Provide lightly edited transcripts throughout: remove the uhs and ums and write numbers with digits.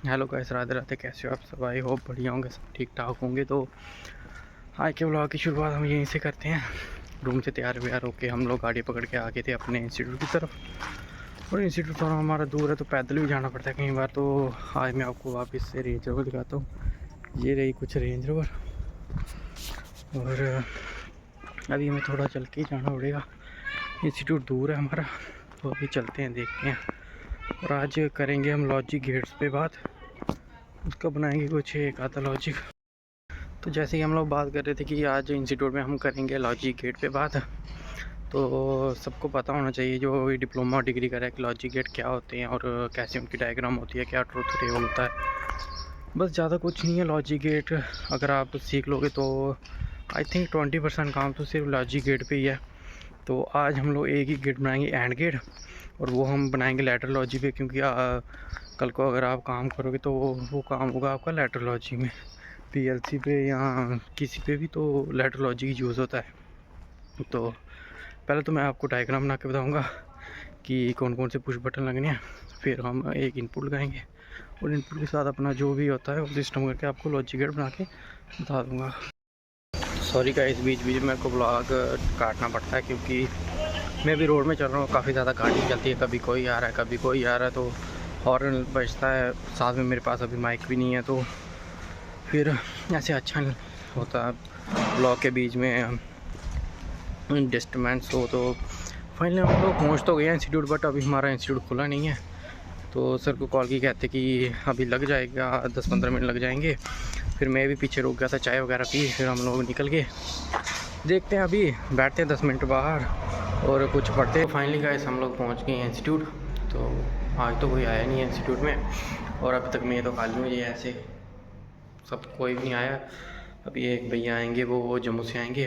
Hello guys, Radhe Radhe. कैसे हो आप सब? आई होप बढ़िया होंगे, सब ठीक ठाक होंगे। तो आज के व्लॉग की शुरुआत हम यहीं से करते हैं। रूम से तैयार व्यार होके हम लोग गाड़ी पकड़ के आगे थे अपने इंस्टीट्यूट की तरफ। और इंस्टीट्यूट थोड़ा हमारा दूर है तो पैदल भी जाना पड़ता है कई बार। तो आज मैं आपको वापस से रेंज रोवर दिखाता हूँ। ये रही कुछ रेंज रोवर। और अभी हमें थोड़ा चल के ही जाना पड़ेगा, इंस्टीट्यूट दूर है हमारा। तो अभी चलते हैं, देखते हैं। और आज करेंगे हम लॉजिक गेट्स पे बात। उसका बनाएंगे कुछ एक आधा लॉजिक। तो जैसे कि हम लोग बात कर रहे थे कि आज इंस्टीट्यूट में हम करेंगे लॉजिक गेट पे बात। तो सबको पता होना चाहिए जो डिप्लोमा डिग्री करे कि लॉजिक गेट क्या होते हैं और कैसे उनकी डायग्राम होती है, क्या ट्रूथ टेबल होता है। बस ज़्यादा कुछ नहीं है। लॉजिक गेट अगर आप सीख लोगे तो आई थिंक 20% काम तो सिर्फ लॉजिक गेट पे ही है। तो आज हम लोग एक ही गेट बनाएंगे, एंड गेट। और वो हम बनाएंगे लैटरल लॉजिक पे, क्योंकि कल को अगर आप काम करोगे तो वो काम होगा आपका लैटरल लॉजिक में। पीएलसी पे या किसी पे भी तो लैटरल लॉजिक यूज़ होता है। तो पहले तो मैं आपको डायग्राम बना के बताऊँगा कि कौन कौन से पुश बटन लगने हैं। फिर हम एक इनपुट लगाएंगे और इनपुट के साथ अपना जो भी होता है वो सिस्टम करके आपको लॉजिक गेट बना के बता दूँगा। सॉरी का इस बीच बीच मेरे को ब्लॉग काटना पड़ता है, क्योंकि मैं भी रोड में चल रहा हूँ। काफ़ी ज़्यादा गाड़ी चलती है, कभी कोई आ रहा है कभी कोई आ रहा है, तो हॉर्न बजता है। साथ में मेरे पास अभी माइक भी नहीं है, तो फिर ऐसे अच्छा नहीं होता ब्लॉग के बीच में डिस्टर्बेंस हो। तो फाइनली हम लोग पहुँच तो गए हैं इंस्टीट्यूट, बट अभी हमारा इंस्टीट्यूट खुला नहीं है। तो सर को कॉल की, कहते कि अभी लग जाएगा 10-15 मिनट लग जाएंगे। फिर मैं भी पीछे रुक गया था, चाय वगैरह पी, फिर हम लोग निकल गए। देखते हैं, अभी बैठते हैं 10 मिनट बाहर और कुछ पढ़ते हैं। फाइनली गाइस हम लोग पहुंच गए हैं इंस्टीट्यूट। तो आज तो कोई आया नहीं है इंस्टीट्यूट में, और अभी तक मैं तो खाली हूँ। ये ऐसे सब कोई भी नहीं आया। अभी एक भैया आएंगे, वो जम्मू से आएंगे,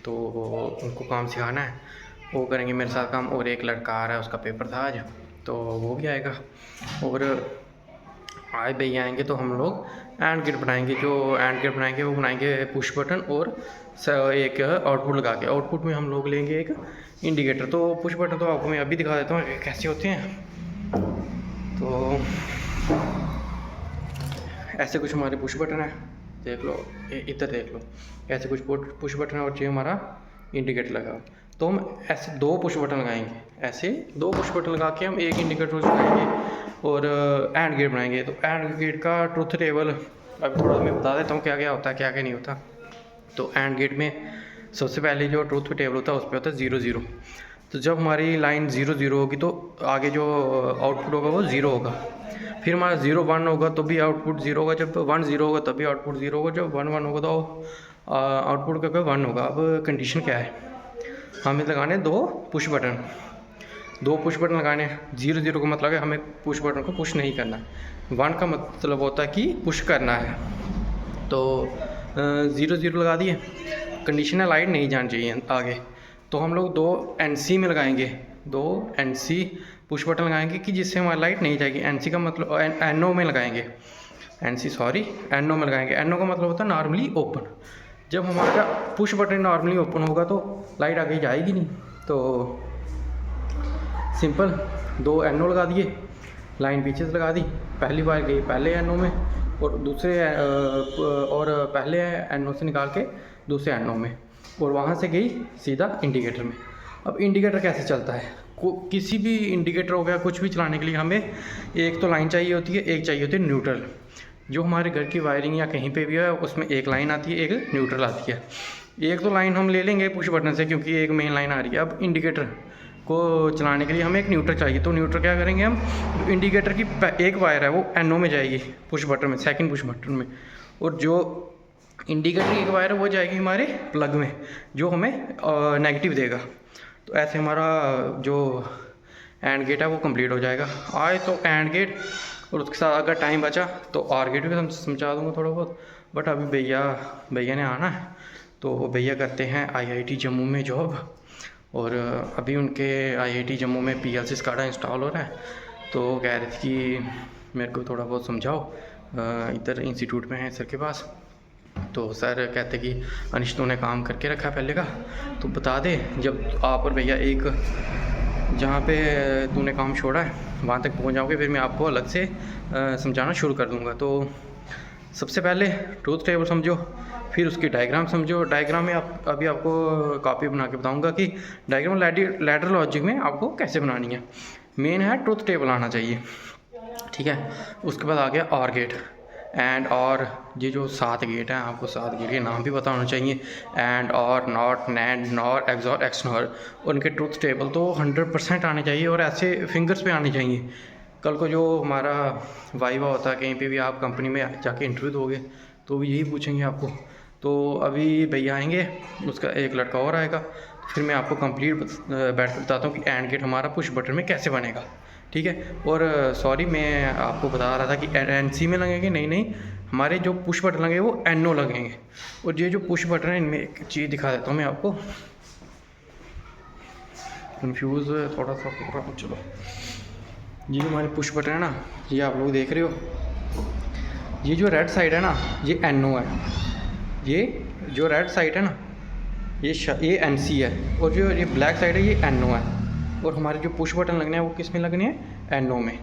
तो उनको काम सिखाना है, वो करेंगे मेरे साथ काम। और एक लड़का आ रहा है, उसका पेपर था आज, तो वो भी आएगा। और आज भैया आएंगे तो हम लोग एंड गेट बनाएंगे। जो एंड गेट बनाएंगे वो बनाएंगे पुश बटन और एक आउटपुट लगा के। आउटपुट में हम लोग लेंगे एक इंडिकेटर। तो पुश बटन तो आपको मैं अभी दिखा देता हूँ कैसे होते हैं। तो ऐसे कुछ हमारे पुश बटन है, देख लो, इधर देख लो। ऐसे कुछ पुश बटन है और ये हमारा इंडिकेटर लगा। तो हम ऐसे दो पुश बटन लगाएंगे, ऐसे दो पुश बटन लगा के हम एक इंडिकेटर लगाएंगे और एंड गेट बनाएंगे। तो एंड गेट का ट्रूथ टेबल अभी थोड़ा मैं बता देता हूँ क्या क्या होता है क्या क्या नहीं होता। तो एंड गेट में सबसे पहले जो ट्रूथ टेबल होता है उस पर होता है 0-0। तो जब हमारी लाइन 0-0 होगी तो आगे जो आउटपुट होगा वो 0 होगा। फिर हमारा 0-1 होगा तो भी आउटपुट 0 होगा। जब 1-0 होगा तभी आउटपुट 0 होगा। जब 1-1 होगा तो आउटपुट का 1 होगा। अब कंडीशन क्या है, हमें लगाने दो पुश बटन। दो पुश बटन लगाने हैं। 0-0 का मतलब है हमें पुश बटन को पुश नहीं करना। 1 का मतलब होता है कि पुश करना है। तो 0-0 लगा दिए। कंडीशन है लाइट नहीं जानी चाहिए आगे, तो हम लोग दो NC में लगाएंगे, दो NC पुश बटन लगाएंगे कि जिससे हमारी लाइट नहीं जाएगी। NC का मतलब NO में लगाएंगे, NO में लगाएंगे। NO का मतलब होता है नॉर्मली ओपन। जब हमारा पुश बटन नॉर्मली ओपन होगा तो लाइट आगे जाएगी नहीं। तो सिंपल, दो NO लगा दिए, लाइन पीछे से लगा दी। पहली बार गई पहले NO में और दूसरे और पहले NO से निकाल के दूसरे NO में, और वहाँ से गई सीधा इंडिकेटर में। अब इंडिकेटर कैसे चलता है, किसी भी इंडिकेटर हो गया कुछ भी चलाने के लिए हमें एक तो लाइन चाहिए होती है, एक चाहिए होती है न्यूट्रल। जो हमारे घर की वायरिंग या कहीं पे भी है उसमें एक लाइन आती है, एक न्यूट्रल आती है। एक तो लाइन हम ले लेंगे पुश बटन से क्योंकि एक मेन लाइन आ रही है। अब इंडिकेटर को चलाने के लिए हमें एक न्यूट्रल चाहिए, तो न्यूट्रल क्या करेंगे हम, इंडिकेटर की एक वायर है वो NO में जाएगी पुश बटन में, सेकंड पुश बटन में। और जो इंडिकेटर की एक वायर है वो जाएगी हमारे प्लग में, जो हमें नेगेटिव देगा। तो ऐसे हमारा जो एंड गेट है वो कंप्लीट हो जाएगा। आए तो एंड गेट, और उसके साथ अगर टाइम बचा तो आर गेट भी समझा दूँगा थोड़ा बहुत। बट अभी भैया ने आना है, तो भैया करते हैं IIT जम्मू में जॉब, और अभी उनके IIT जम्मू में PLC SCADA इंस्टॉल हो रहा है। तो कह रहे थे कि मेरे को थोड़ा बहुत समझाओ, इधर इंस्टीट्यूट में है सर के पास। तो सर कहते कि अनिश तूने काम करके रखा है पहले का, तो बता दे। जब आप और भैया एक जहाँ पे तूने काम छोड़ा है वहाँ तक पहुँच जाओगे, फिर मैं आपको अलग से समझाना शुरू कर दूँगा। तो सबसे पहले ट्रूथ टेबल समझो, फिर उसकी डायग्राम समझो। डायग्राम में अभी आपको कॉपी बना के बताऊँगा कि डायग्राम लैडर लॉजिक में आपको कैसे बनानी है। मेन है ट्रूथ टेबल आना चाहिए, ठीक है। उसके बाद आ गया और गेट एंड और, ये जो 7 गेट हैं आपको 7 गेट के नाम भी पता होना चाहिए। एंड और, not, NAND, nor, XOR, XNOR, उनके ट्रूथ टेबल तो 100% आने चाहिए और ऐसे फिंगर्स पे आने चाहिए। कल को जो हमारा वाइवा होता है, कहीं पे भी आप कंपनी में जाके इंटरव्यू दोगे तो भी यही पूछेंगे आपको। तो अभी भैया आएंगे, उसका एक लड़का और आएगा, फिर मैं आपको कंप्लीट बैठ कर बताता हूँ कि एंड गेट हमारा पुश बटन में कैसे बनेगा, ठीक है। और सॉरी, मैं आपको बता रहा था कि NC में लगेंगे, नहीं, हमारे जो पुश बटन लगेंगे वो NO लगेंगे। और ये जो पुश बटन है, इनमें एक चीज़ दिखा देता हूँ मैं आपको, कंफ्यूज थोड़ा सा हो रहा हूँ। चलो, ये जो हमारे पुश बटन है ना, ये आप लोग देख रहे हो, ये जो रेड साइड है ना ये NO है, ये जो रेड साइड है ना ये NC है, और जो ये ब्लैक साइड है ये NO है। और हमारे जो पुश बटन लगने हैं वो किस में लगने हैं? NO में।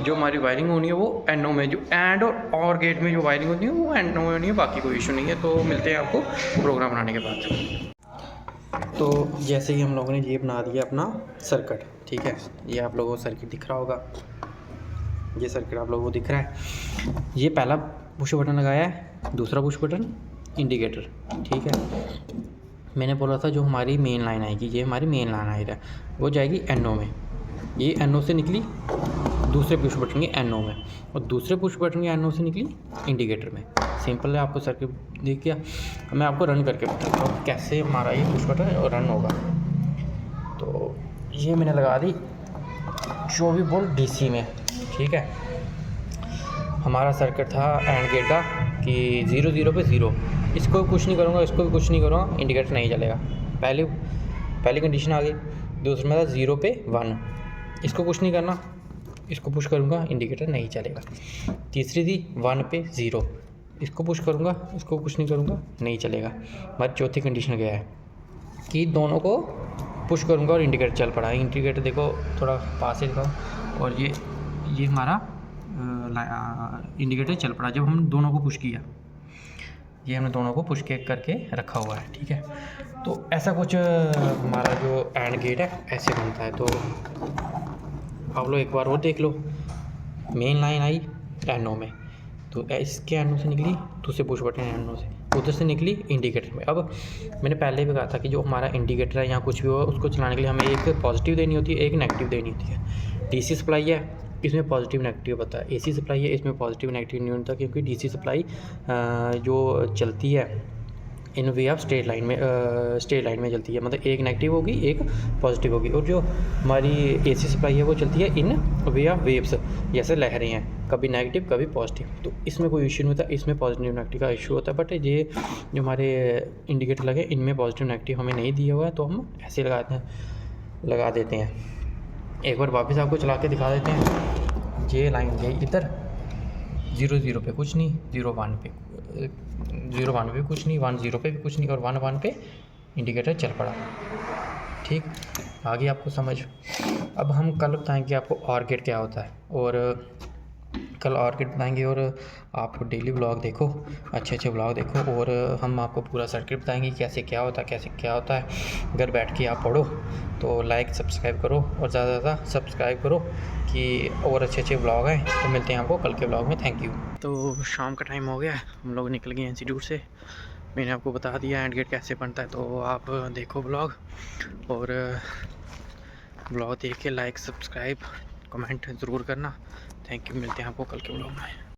जो हमारी वायरिंग होनी है वो NO में, जो एंड और गेट में जो वायरिंग होती है वो NO में होनी है, बाकी कोई इशू नहीं है। तो मिलते हैं आपको प्रोग्राम बनाने के बाद। तो जैसे ही हम लोगों ने ये बना दिया अपना सर्किट, ठीक है, ये आप लोगों को सर्किट दिख रहा होगा, ये सर्किट आप लोगों को दिख रहा है। ये पहला पुश बटन लगाया है, दूसरा पुश बटन इंडिकेटर, ठीक है। मैंने बोला था जो हमारी मेन लाइन आएगी, ये हमारी मेन लाइन आएगी, वो जाएगी NO में। ये NO से निकली दूसरे पुश बटन के NO में, और दूसरे पुश बटन के NO से निकली इंडिकेटर में। सिंपल है, आपको सर्किट दिख गया। मैं आपको रन करके बताता हूँ कैसे हमारा ये पुश बटन रन होगा। तो ये मैंने लगा दी 24 वोल्ट DC में, ठीक है। हमारा सर्किट था एंड गेट का कि 0 0 पे 0, इसको कुछ नहीं करूँगा, इसको भी कुछ नहीं करूँगा, इंडिकेटर नहीं चलेगा। पहली कंडीशन आ गई। दूसरे में था 0 पे 1, इसको कुछ नहीं करना, इसको पुश करूँगा, इंडिकेटर नहीं चलेगा। तीसरी थी 1 पे 0, इसको पुश करूँगा, इसको कुछ नहीं करूँगा, नहीं चलेगा। हमारी चौथी कंडीशन क्या है कि दोनों को पुश करूँगा और इंडिकेटर चल पड़ा है। इंडिकेटर देखो थोड़ा पास से दिखाओ, और ये हमारा इंडिकेटर चल पड़ा जब हम दोनों को पुश किया। ये हमने दोनों को पुश करके रखा हुआ है, ठीक है। तो ऐसा कुछ हमारा जो एंड गेट है ऐसे बनता है। तो आप लोग एक बार और देख लो, मेन लाइन आई NO में, तो इसके NO से निकली दूसरे पुश बटन NO से, उधर से निकली इंडिकेटर में। अब मैंने पहले भी कहा था कि जो हमारा इंडिकेटर है, यहाँ कुछ भी हो उसको चलाने के लिए हमें एक पॉजिटिव देनी होती है, एक नेगेटिव देनी होती है। DC सप्लाई है, इसमें पॉजिटिव नेगेटिव होता है। AC सप्लाई है, इसमें पॉजिटिव नेगेटिव नहीं होता, क्योंकि DC सप्लाई जो चलती है इन वे ऑफ स्ट्रेट लाइन में चलती है, मतलब एक नेगेटिव होगी एक पॉजिटिव होगी। और जो हमारी AC सप्लाई है वो चलती है इन वे ऑफ वेव्स, जैसे लहरें हैं, कभी नेगेटिव कभी पॉजिटिव। तो इसमें कोई इशू नहीं होता, इसमें पॉजिटिव नेगेटिव का इशू होता है। बट ये जो हमारे इंडिकेटर लगे इनमें पॉजिटिव नेगेटिव हमें नहीं दिया हुआ है, तो हम ऐसे लगा देते हैं। एक बार वापस आपको चला के दिखा देते हैं। ये लाइन गई इधर 0 0 पे कुछ नहीं, 0 1 पे कुछ नहीं, 1 0 पे भी कुछ नहीं, और 1 1 पे इंडिकेटर चल पड़ा, ठीक। आगे आपको समझ। अब हम कल बताएंगे आपको और गेट क्या होता है, और कल और गेट बताएंगे। और आप डेली ब्लॉग देखो, अच्छे ब्लॉग देखो, और हम आपको पूरा सर्किट बताएंगे कैसे क्या होता है। घर बैठ के आप पढ़ो, तो लाइक सब्सक्राइब करो, और ज़्यादा से ज़्यादा सब्सक्राइब करो कि और अच्छे ब्लॉग हैं। तो मिलते हैं आपको कल के ब्लॉग में। Thank you. तो शाम का टाइम हो गया, हम लोग निकल गए इंस्टीट्यूट से। मैंने आपको बता दिया एंड गेट कैसे बनता है, तो आप देखो ब्लॉग, और ब्लॉग देख के लाइक सब्सक्राइब कमेंट ज़रूर करना। थैंक यू, मिलते हैं आपको कल के ब्लॉग में।